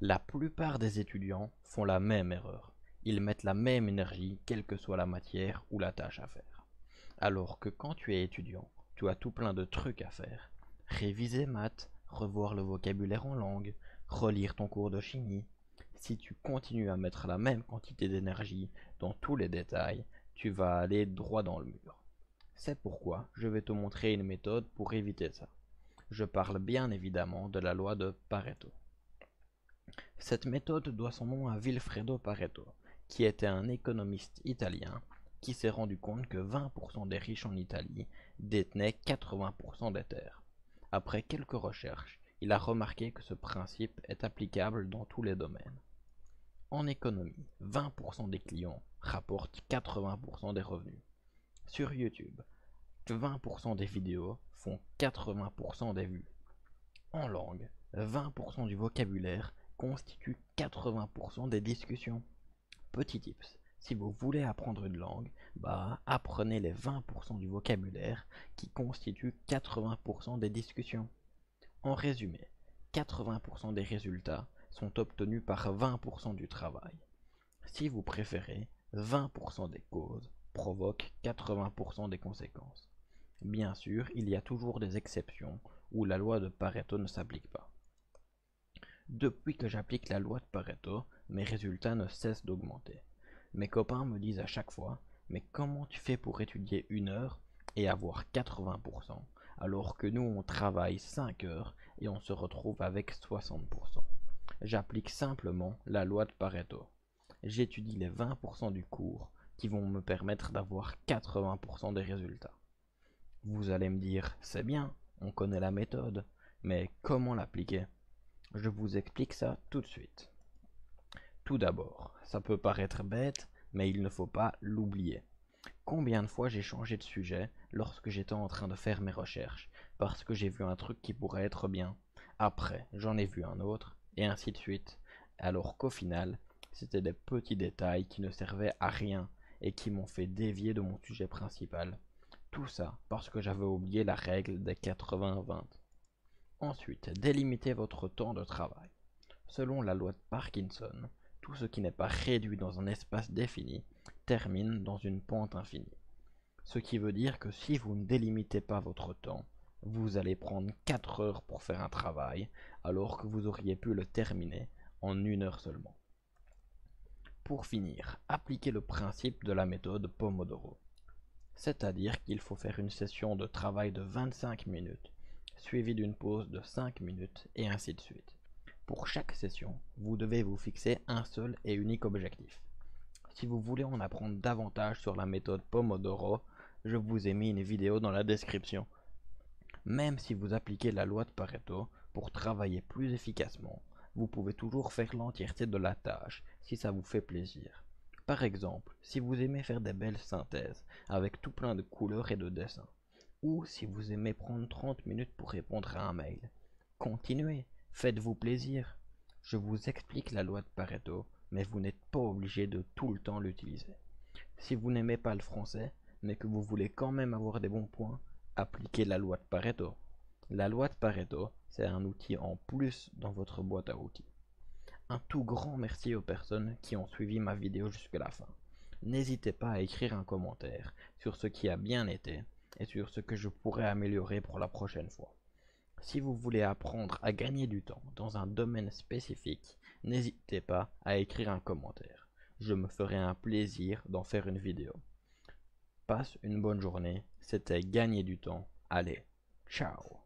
La plupart des étudiants font la même erreur. Ils mettent la même énergie, quelle que soit la matière ou la tâche à faire. Alors que quand tu es étudiant, tu as tout plein de trucs à faire. Réviser maths, revoir le vocabulaire en langue, relire ton cours de chimie. Si tu continues à mettre la même quantité d'énergie dans tous les détails, tu vas aller droit dans le mur. C'est pourquoi je vais te montrer une méthode pour éviter ça. Je parle bien évidemment de la loi de Pareto. Cette méthode doit son nom à Vilfredo Pareto, qui était un économiste italien qui s'est rendu compte que 20% des riches en Italie détenaient 80% des terres. Après quelques recherches, il a remarqué que ce principe est applicable dans tous les domaines. En économie, 20% des clients rapportent 80% des revenus. Sur YouTube, 20% des vidéos font 80% des vues. En langue, 20% du vocabulaire constitue 80% des discussions. Petit tips, si vous voulez apprendre une langue, apprenez les 20% du vocabulaire qui constituent 80% des discussions. En résumé, 80% des résultats sont obtenus par 20% du travail. Si vous préférez, 20% des causes provoquent 80% des conséquences. Bien sûr, il y a toujours des exceptions où la loi de Pareto ne s'applique pas. Depuis que j'applique la loi de Pareto, mes résultats ne cessent d'augmenter. Mes copains me disent à chaque fois, mais comment tu fais pour étudier 1 heure et avoir 80%, alors que nous on travaille 5 heures et on se retrouve avec 60%. J'applique simplement la loi de Pareto. J'étudie les 20% du cours qui vont me permettre d'avoir 80% des résultats. Vous allez me dire, c'est bien, on connaît la méthode, mais comment l'appliquer? Je vous explique ça tout de suite. Tout d'abord, ça peut paraître bête, mais il ne faut pas l'oublier. Combien de fois j'ai changé de sujet lorsque j'étais en train de faire mes recherches, parce que j'ai vu un truc qui pourrait être bien. Après, j'en ai vu un autre, et ainsi de suite. Alors qu'au final, c'était des petits détails qui ne servaient à rien et qui m'ont fait dévier de mon sujet principal. Tout ça parce que j'avais oublié la règle des 80-20. Ensuite, délimitez votre temps de travail. Selon la loi de Parkinson, tout ce qui n'est pas réduit dans un espace défini termine dans une pente infinie. Ce qui veut dire que si vous ne délimitez pas votre temps, vous allez prendre 4 heures pour faire un travail, alors que vous auriez pu le terminer en 1 heure seulement. Pour finir, appliquez le principe de la méthode Pomodoro. C'est-à-dire qu'il faut faire une session de travail de 25 minutes, suivie d'une pause de 5 minutes, et ainsi de suite. Pour chaque session, vous devez vous fixer un seul et unique objectif. Si vous voulez en apprendre davantage sur la méthode Pomodoro, je vous ai mis une vidéo dans la description. Même si vous appliquez la loi de Pareto pour travailler plus efficacement, vous pouvez toujours faire l'entièreté de la tâche si ça vous fait plaisir. Par exemple, si vous aimez faire des belles synthèses avec tout plein de couleurs et de dessins, ou si vous aimez prendre 30 minutes pour répondre à un mail, continuez, faites-vous plaisir. Je vous explique la loi de Pareto, mais vous n'êtes pas obligé de tout le temps l'utiliser. Si vous n'aimez pas le français, mais que vous voulez quand même avoir des bons points, appliquez la loi de Pareto. La loi de Pareto, c'est un outil en plus dans votre boîte à outils. Un tout grand merci aux personnes qui ont suivi ma vidéo jusqu'à la fin. N'hésitez pas à écrire un commentaire sur ce qui a bien été et sur ce que je pourrais améliorer pour la prochaine fois. Si vous voulez apprendre à gagner du temps dans un domaine spécifique, n'hésitez pas à écrire un commentaire. Je me ferai un plaisir d'en faire une vidéo. Passe une bonne journée, c'était gagner du temps. Allez, ciao!